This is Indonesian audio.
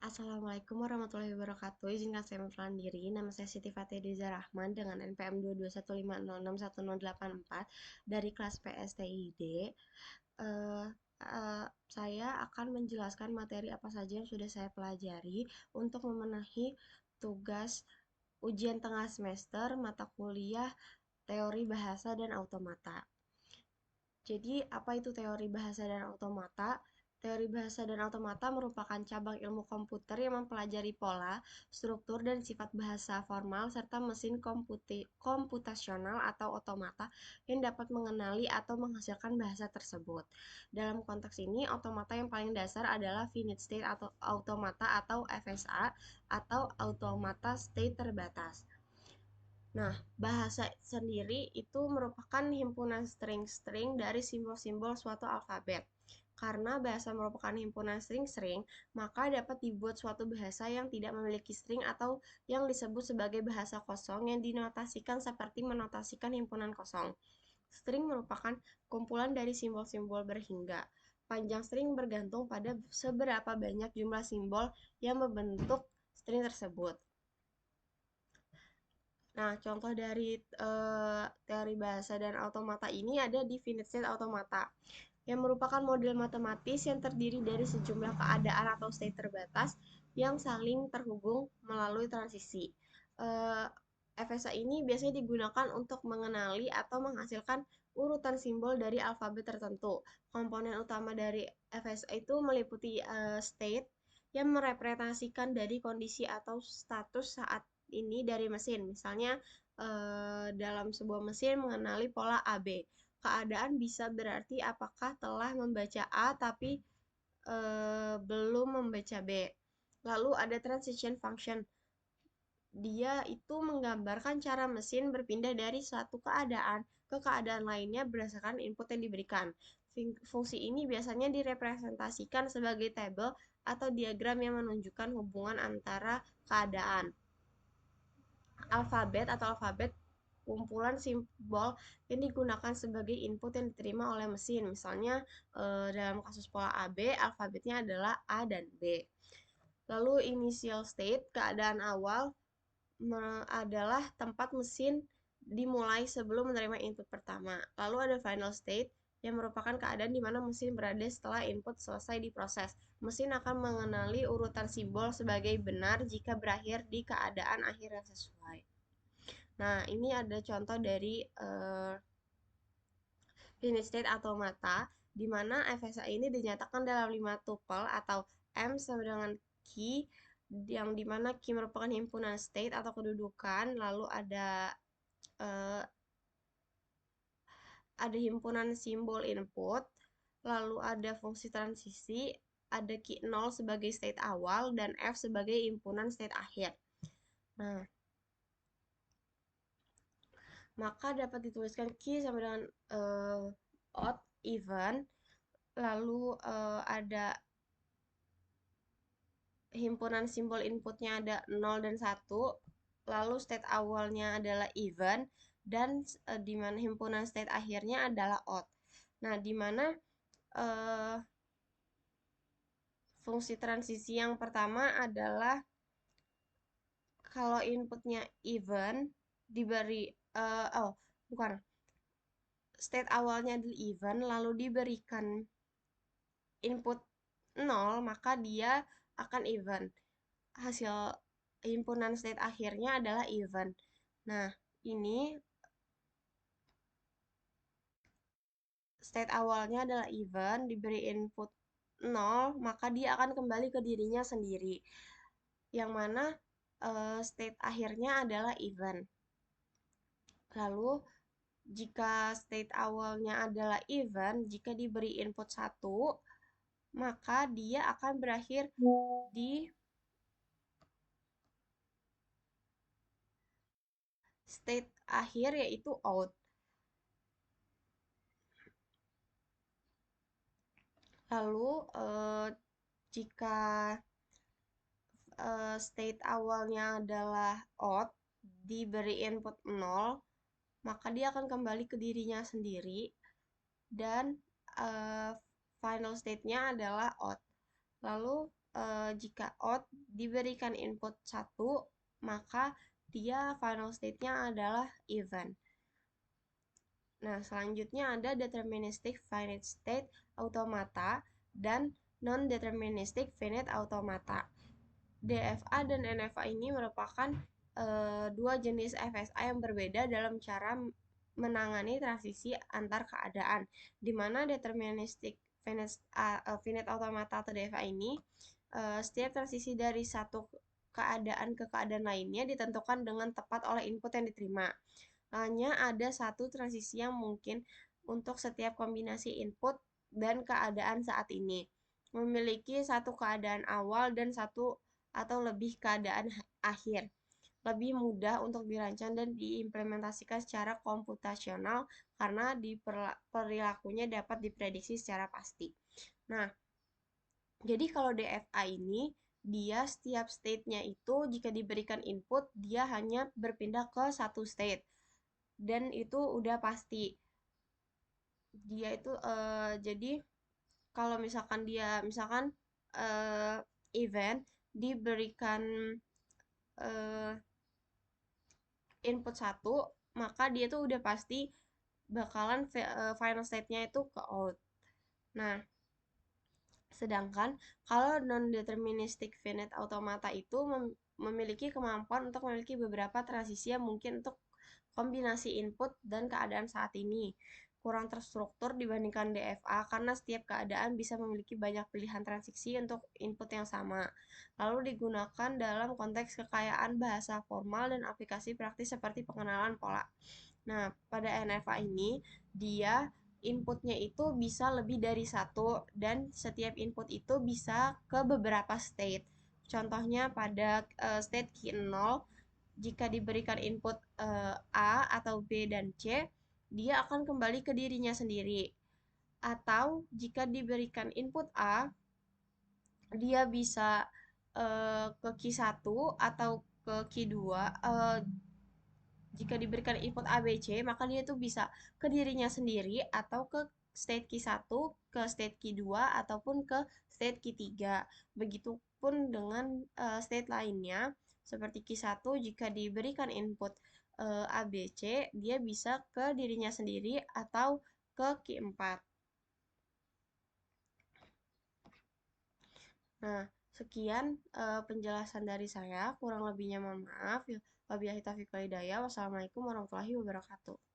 Assalamualaikum warahmatullahi wabarakatuh. Izinkan saya memperkenalkan diri. Nama saya Siti Fatih Diza Rahman dengan NPM 221506184 dari kelas PSTID. Eh, saya akan menjelaskan materi apa saja yang sudah saya pelajari untuk memenuhi tugas ujian tengah semester mata kuliah teori bahasa dan automata. Jadi, apa itu teori bahasa dan automata? Teori bahasa dan automata merupakan cabang ilmu komputer yang mempelajari pola, struktur, dan sifat bahasa formal serta mesin komputasional atau otomata yang dapat mengenali atau menghasilkan bahasa tersebut. Dalam konteks ini, otomata yang paling dasar adalah finite state atau automata atau FSA atau automata state terbatas. Nah, bahasa sendiri itu merupakan himpunan string-string dari simbol-simbol suatu alfabet. Karena bahasa merupakan himpunan string-string, maka dapat dibuat suatu bahasa yang tidak memiliki string atau yang disebut sebagai bahasa kosong yang dinotasikan seperti menotasikan himpunan kosong. String merupakan kumpulan dari simbol-simbol berhingga. Panjang string bergantung pada seberapa banyak jumlah simbol yang membentuk string tersebut. Nah, contoh dari teori bahasa dan automata ini ada di finite state automata, yang merupakan model matematis yang terdiri dari sejumlah keadaan atau state terbatas yang saling terhubung melalui transisi. Eh, FSA ini biasanya digunakan untuk mengenali atau menghasilkan urutan simbol dari alfabet tertentu. Komponen utama dari FSA itu meliputi state yang merepresentasikan dari kondisi atau status saat ini dari mesin. Misalnya dalam sebuah mesin mengenali pola AB. Keadaan bisa berarti apakah telah membaca A tapi belum membaca B. Lalu ada transition function. Dia itu menggambarkan cara mesin berpindah dari suatu keadaan ke keadaan lainnya berdasarkan input yang diberikan. Fungsi ini biasanya direpresentasikan sebagai tabel atau diagram yang menunjukkan hubungan antara keadaan. Alfabet kumpulan simbol yang digunakan sebagai input yang diterima oleh mesin. Misalnya dalam kasus pola AB, alfabetnya adalah A dan B. Lalu initial state, keadaan awal adalah tempat mesin dimulai sebelum menerima input pertama. Lalu ada final state yang merupakan keadaan di mana mesin berada setelah input selesai diproses. Mesin akan mengenali urutan simbol sebagai benar jika berakhir di keadaan akhir yang sesuai. Nah, ini ada contoh dari finite state automata, di mana FSA ini dinyatakan dalam 5 tuple atau M sama dengan key, yang dimana key merupakan himpunan state atau kedudukan, lalu eh, ada himpunan simbol input, lalu ada fungsi transisi, ada key 0 sebagai state awal, dan F sebagai himpunan state akhir. Nah, maka dapat dituliskan key sama dengan odd, even, lalu ada himpunan simbol inputnya ada 0 dan 1, lalu state awalnya adalah even, dan di mana himpunan state akhirnya adalah odd. Nah, di mana fungsi transisi yang pertama adalah kalau inputnya even diberi bukan, state awalnya adalah even lalu diberikan input 0, maka dia akan even. Hasil himpunan state akhirnya adalah even. Nah, ini state awalnya adalah even, diberi input 0, maka dia akan kembali ke dirinya sendiri. Yang mana state akhirnya adalah even. Lalu, jika state awalnya adalah even, jika diberi input 1, maka dia akan berakhir di state akhir yaitu out. Lalu jika state awalnya adalah odd diberi input 0, maka dia akan kembali ke dirinya sendiri dan final state-nya adalah odd. Lalu jika out diberikan input 1, maka dia final state-nya adalah even. Nah, selanjutnya ada deterministic finite state automata dan non-deterministic finite automata. DFA dan NFA ini merupakan dua jenis FSA yang berbeda dalam cara menangani transisi antar keadaan, di mana deterministic finite automata atau DFA ini setiap transisi dari satu keadaan ke keadaan lainnya ditentukan dengan tepat oleh input yang diterima. Hanya ada satu transisi yang mungkin untuk setiap kombinasi input dan keadaan saat ini. Memiliki satu keadaan awal dan satu atau lebih keadaan akhir. Lebih mudah untuk dirancang dan diimplementasikan secara komputasional karena perilakunya dapat diprediksi secara pasti. Nah, jadi kalau DFA ini dia setiap state-nya itu jika diberikan input dia hanya berpindah ke satu state dan itu udah pasti. Dia itu jadi kalau misalkan dia misalkan eh, event diberikan eh, input satu, maka dia tuh udah pasti bakalan final state-nya itu ke out. Nah, sedangkan kalau non-deterministic finite automata itu memiliki kemampuan untuk memiliki beberapa transisi yang mungkin untuk kombinasi input dan keadaan saat ini. Kurang terstruktur dibandingkan DFA karena setiap keadaan bisa memiliki banyak pilihan transisi untuk input yang sama. Lalu digunakan dalam konteks kekayaan bahasa formal dan aplikasi praktis seperti pengenalan pola. Nah, pada NFA ini dia inputnya itu bisa lebih dari satu dan setiap input itu bisa ke beberapa state. Contohnya pada state key 0, jika diberikan input A atau B dan C, dia akan kembali ke dirinya sendiri. Atau jika diberikan input A, dia bisa ke key 1 atau ke key 2. Jika diberikan input A, B, C, maka dia tuh bisa ke dirinya sendiri atau ke state key 1, ke state key 2, ataupun ke state key 3. Begitupun dengan state lainnya, seperti key 1, jika diberikan input A, B, C, dia bisa ke dirinya sendiri atau ke key 4. Nah, sekian penjelasan dari saya. Kurang lebihnya mohon maaf. Wabillahi taufiq wal hidayah. Wassalamualaikum warahmatullahi wabarakatuh.